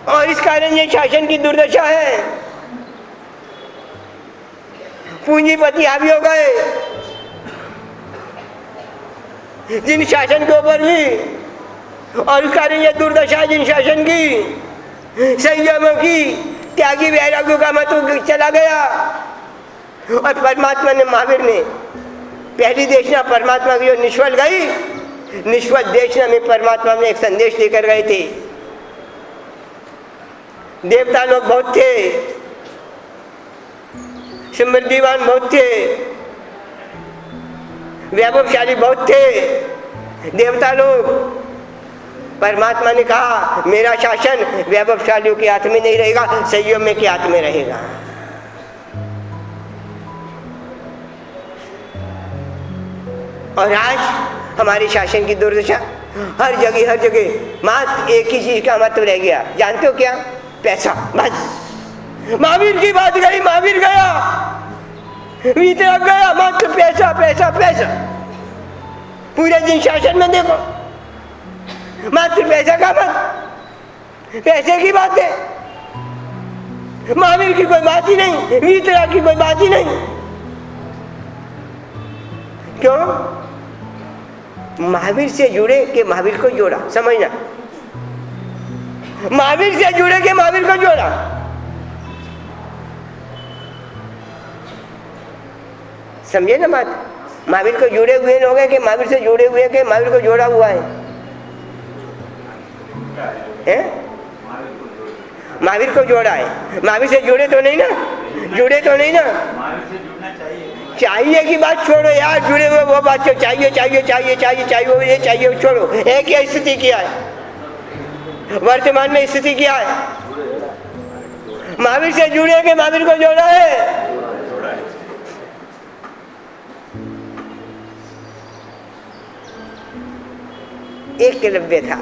और इस कारण ये शासन की दुर्दशा है। पूंजीपति हावी हो गए, जिन शासन के ऊपर भी, और इस कारण ये दुर्दशा जिन शासन की, संयमों की, त्यागी वैराग्यों का महत्व चला गया। और परमात्मा ने, महावीर ने पहली देशना परमात्मा की जो निष्फल गई, निष्फल देशना में परमात्मा ने एक संदेश लेकर गए थे। देवता लोग बहुत थे, समृद्धिवान बहुत थे, वैभवशाली बहुत थे देवता लोग। परमात्मा ने कहा मेरा शासन वैभवशालियों के हाथ में नहीं रहेगा, संयम के हाथ में रहेगा। और आज हमारे शासन की दुर्दशा, हर जगह मात्र एक ही चीज का महत्व रह गया, जानते हो क्या? पैसा। बस महावीर की बात गई, महावीर गया, वीतराग गया, मात्र पैसा पैसा पैसा। पूरे दिन शासन में देखो मात्र पैसा का मत, पैसे की बात है। महावीर की कोई बात ही नहीं, वीतराग की कोई बात ही नहीं। क्यों? महावीर से जुड़े कि महावीर को जोड़ा, समझना। महावीर से जुड़े के महावीर को जोड़ा। समझे ना बात? महावीर को जुड़े हुए लोग हैं कि महावीर से जुड़े हुए के महावीर को जोड़ा हुआ है? महावीर को जोड़ा है, महावीर से जुड़े तो नहीं ना, जुड़े तो नहीं ना। चाहिए की बात छोड़ो यार, जुड़े हुए वो बात चाहिए चाहिए चाहिए चाहिए चाहिए वो ये चाहिए छोड़ो। है क्या स्थिति क्या है वर्तमान में? स्थिति क्या है? महावीर से जुड़े के महावीर को जोड़ा है। एकलव्य था,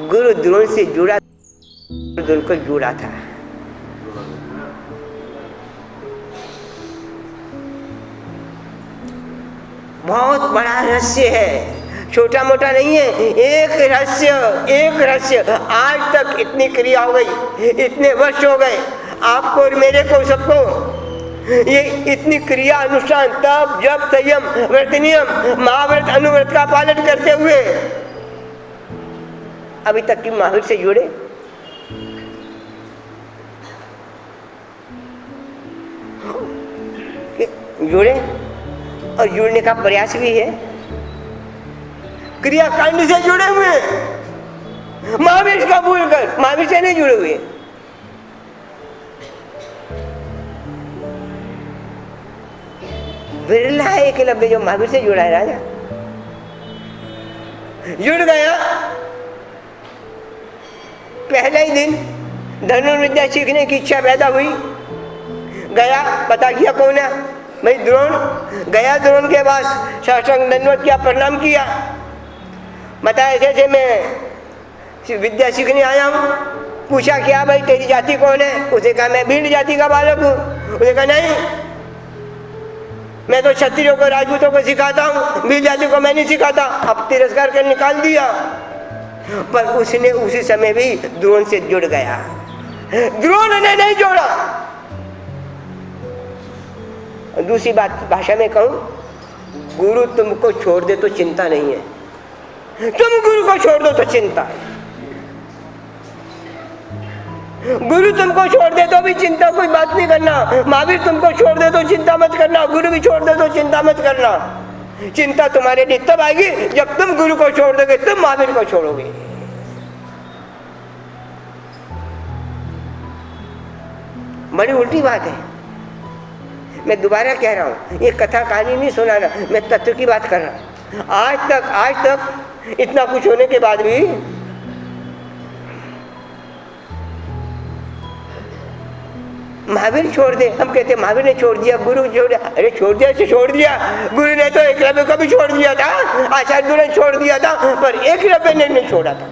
गुरु द्रोण से जुड़ा, द्रोण को जुड़ा था। बहुत बड़ा रहस्य है, छोटा मोटा नहीं है। एक रहस्य आज तक इतनी क्रिया हो गई, इतने वर्ष हो गए आपको और मेरे को, सबको ये इतनी क्रिया अनुष्ठान, तप जप संयम व्रत नियम महाव्रत अनुव्रत का पालन करते हुए अभी तक की महावीर से जुड़े। जुड़े और जुड़ने का प्रयास भी है, क्रियाकांड से जुड़े हुए हैं, महावीर का भूल कर महावीर से नहीं जुड़े हुए। बिरला है एकलव्य जो महावीर से जुड़ा है। राजा जुड़ गया, पहले ही दिन धनुर्विद्या सीखने की इच्छा पैदा हुई, गया, पता किया कौन है भाई? द्रोण। गया, द्रोण के पास साष्टांग दंडवत किया, प्रणाम किया, बताया ऐसे ऐसे मैं विद्या सीखने आया हूँ। पूछा क्या भाई तेरी जाति कौन है? उसे कहा मैं भील जाति का बालक हूँ। उसे कहा नहीं, मैं तो क्षत्रियों को राजपूतों को सिखाता हूँ, भील जाति को मैं नहीं सिखाता। अब तिरस्कार कर निकाल दिया। पर उसने उसी समय भी द्रोण से जुड़ गया, द्रोण ने नहीं जोड़ा। दूसरी बात भाषा में कहूं, गुरु तुमको छोड़ दे तो चिंता नहीं है, तुम गुरु को छोड़ दो तो चिंता है। गुरु तुमको छोड़ दे तो भी चिंता, कोई बात नहीं करना। महावीर तुमको छोड़ दे तो चिंता मत करना, गुरु भी छोड़ दे तो चिंता मत करना। चिंता तुम्हारे लिए तब आएगी जब तुम गुरु को छोड़ दोगे, तुम महावीर को छोड़ोगे। बड़ी उल्टी बात है। मैं दोबारा कह रहा हूँ, ये कथा कहानी नहीं सुना रहा, मैं तत्व की बात कर रहा। आज तक इतना कुछ होने के बाद भी महावीर छोड़ दे, हम कहते महावीर ने छोड़ दिया, गुरु छोड़ दिया। अरे छोड़ दिया तो छोड़ दिया, गुरु ने तो एकलव्य को भी छोड़ दिया था, आचार्य गुरु ने छोड़ दिया था, पर एकलव्य ने नहीं छोड़ा था।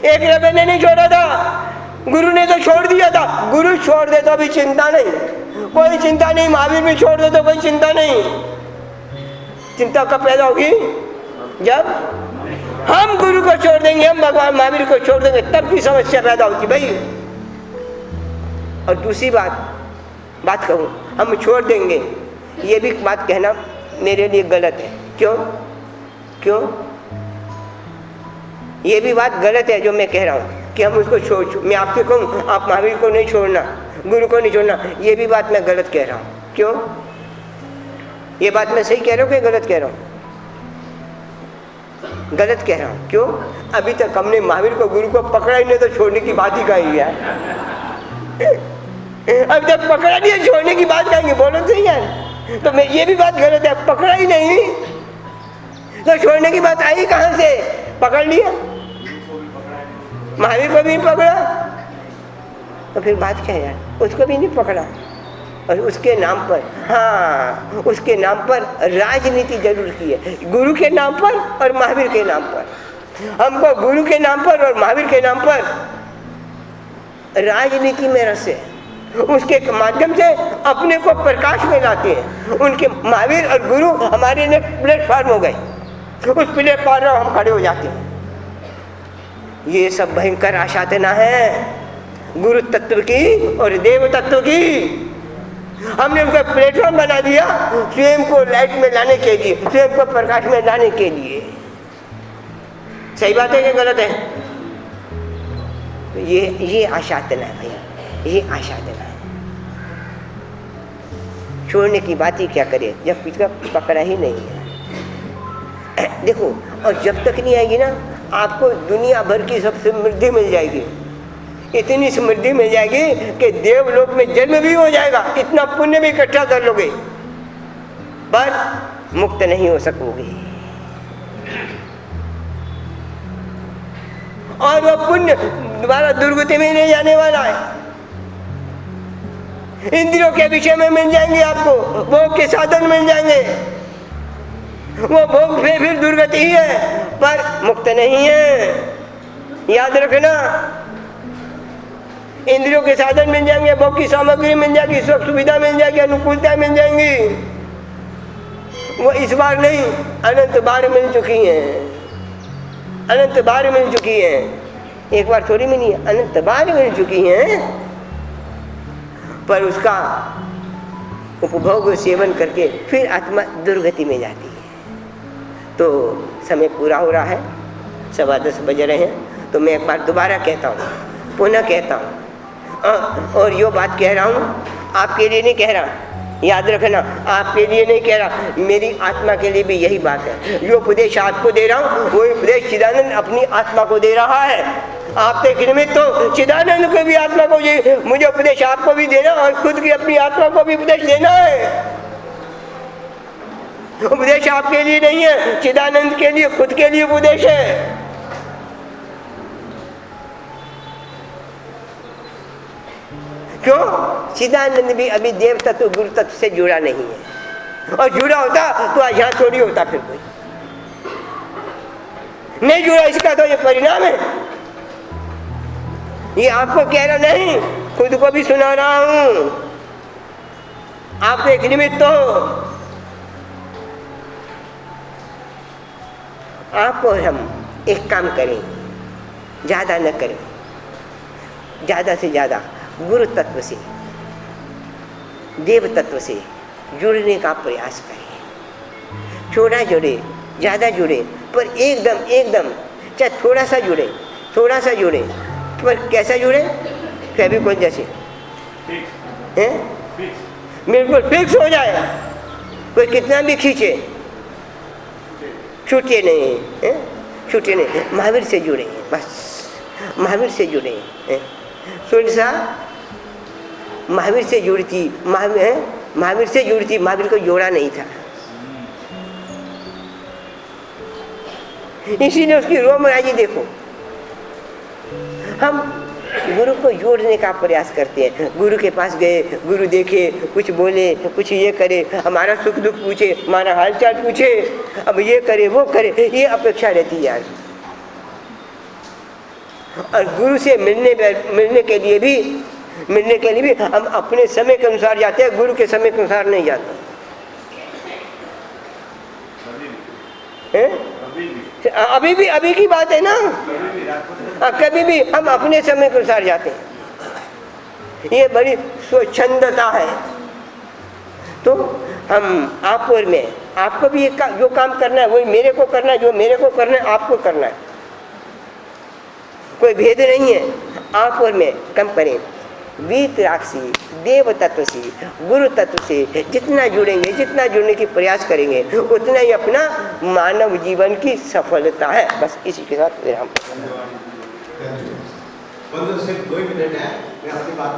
एकलव्य ने नहीं छोड़ा था, गुरु ने तो छोड़ दिया था। गुरु छोड़ दे तो अभी चिंता नहीं, कोई चिंता नहीं। महावीर भी छोड़ दे तो कोई चिंता नहीं। चिंता कब पैदा होगी? जब हम गुरु को छोड़ देंगे, हम भगवान महावीर को छोड़ देंगे, तब की समस्या पैदा होती भाई। और दूसरी बात कहूँ, हम छोड़ देंगे, ये भी बात कहना मेरे लिए गलत है। क्यों? ये भी बात गलत है जो मैं कह रहा हूँ कि हम उसको छोड़, मैं आपसे कहूँ आप महावीर को नहीं छोड़ना, गुरु को नहीं छोड़ना, ये भी बात मैं गलत कह रहा हूँ। क्यों? ये बात मैं सही कह रहा हूँ कि गलत कह रहा हूँ? गलत कह रहा हूँ। क्यों? अभी तक हमने महावीर को, गुरु को पकड़ा ही नहीं, तो छोड़ने की बात ही कही है। अभी तक पकड़ा नहीं है, छोड़ने की बात कहेंगे, बोलो तो यार। तो मैं, ये भी बात गलत है, पकड़ा ही नहीं तो छोड़ने की बात आई कहाँ से? पकड़ लिया, महावीर को भी नहीं पकड़ा, तो फिर बात क्या है यार? उसको भी नहीं पकड़ा और उसके नाम पर, हाँ, उसके नाम पर राजनीति जरूर की है, गुरु के नाम पर और महावीर के नाम पर। हमको गुरु के नाम पर और महावीर के नाम पर राजनीति में रस है, उसके माध्यम से अपने को प्रकाश में लाते हैं। उनके महावीर और गुरु हमारे लिए प्लेटफॉर्म हो गए, उस प्लेटफॉर्म पर हम खड़े हो जाते हैं। ये सब भयंकर आशातना है गुरु तत्व की और देव तत्व की। हमने उनका प्लेटफॉर्म बना दिया स्वयं को लाइट में लाने के लिए, स्वयं को प्रकाश में लाने के लिए। सही बात है कि गलत है? ये आशातना है भैया, ये आशातना है। छोड़ने की बात ही क्या करे जब पिछला पकड़ा ही नहीं है। देखो, और जब तक नहीं आएगी ना, आपको दुनिया भर की सब समृद्धि मिल जाएगी, इतनी समृद्धि मिल जाएगी कि देवलोक में जन्म भी हो जाएगा, इतना पुण्य भी इकट्ठा कर लोगे, पर मुक्त नहीं हो सकोगे। और वो पुण्य दोबारा दुर्गति में नहीं जाने वाला है। इंद्रियों के विषय में मिल जाएंगे, आपको भोग के साधन मिल जाएंगे, वो भोग फिर दुर्गति ही है, पर मुक्त नहीं है। याद रखना, इंद्रियों के साधन मिल जाएंगे, भोग की सामग्री मिल जाएगी, सुख सुविधा मिल जाएगी, अनुकूलता मिल जाएंगी, वो इस बार नहीं, अनंत बार मिल चुकी हैं, अनंत बार मिल चुकी हैं। एक बार थोड़ी मिली है, अनंत बार मिल चुकी हैं, पर उसका उपभोग सेवन करके फिर आत्मा दुर्गति में जाती है। तो समय पूरा हो रहा है, 10:15 बज रहे हैं, तो मैं एक बार दोबारा कहता हूँ, पुनः कहता हूँ, और यो बात कह रहा हूँ, आपके लिए नहीं कह रहा, याद रखना, आपके लिए नहीं कह रहा, मेरी आत्मा के लिए भी यही बात है। जो उपदेश आपको दे रहा हूँ, वो उपदेश चिदानंद अपनी आत्मा को दे रहा है। आप एक निमित्त तो चिदानंद को भी आत्मा को, मुझे उपदेश आपको भी देना और खुद की अपनी आत्मा को भी उपदेश देना है। उपदेश आपके लिए नहीं है, चिदानंद के लिए, खुद के लिए उपदेश है। क्यों? चिदानंद भी अभी देव तत्व गुरु तत्व से जुड़ा नहीं है, और जुड़ा होता तो आज यहाँ थोड़ी होता, फिर कोई नहीं जुड़ा, इसका तो ये परिणाम है। ये आपको कह रहा नहीं, खुद को भी सुना रहा हूं। आप एक निमित्त हो, आप और हम एक काम करें, ज़्यादा न करें, ज़्यादा से ज़्यादा गुरु तत्व से, देव तत्व से जुड़ने का प्रयास करें। थोड़ा जुड़े, ज़्यादा जुड़े, पर एकदम चाहे थोड़ा सा जुड़े, पर कैसा जुड़े? फेविकोल जैसे हैं, बिल्कुल फिक्स हो जाए, कोई कितना भी खींचे छूटे नहीं, छूटे नहीं। महावीर से जुड़े, बस महावीर से जुड़े। सुनसा महावीर से जुड़ी थी, महावीर से जुड़ी थी, महावीर को जोड़ा नहीं था, इसीलिए उसकी रोमराजी देखो। हम गुरु को जोड़ने का प्रयास करते हैं। गुरु के पास गए, गुरु देखे, कुछ बोले, कुछ ये करे, हमारा सुख दुख पूछे, हमारा हालचाल पूछे, अब ये करे वो करे, ये अपेक्षा रहती है यार। और गुरु से मिलने के लिए भी हम अपने समय के अनुसार जाते हैं, गुरु के समय के अनुसार नहीं जाते हैं। अभी की बात है ना। कभी भी हम अपने समय के अनुसार जाते हैं, ये बड़ी स्वच्छंदता है। तो हम आप और मैं, आपको भी जो काम करना है वही मेरे को करना है, जो मेरे को करना है आपको करना है, कोई भेद नहीं है। आप और मैं कम करें, वीतराग से, देव तत्व से, गुरु तत्व से जितना जुड़ेंगे, जितना जुड़ने की प्रयास करेंगे, उतना ही अपना मानव जीवन की सफलता है। बस इसी के साथ विराम। सिर्फ 2 मिनट है, मैं अपनी बात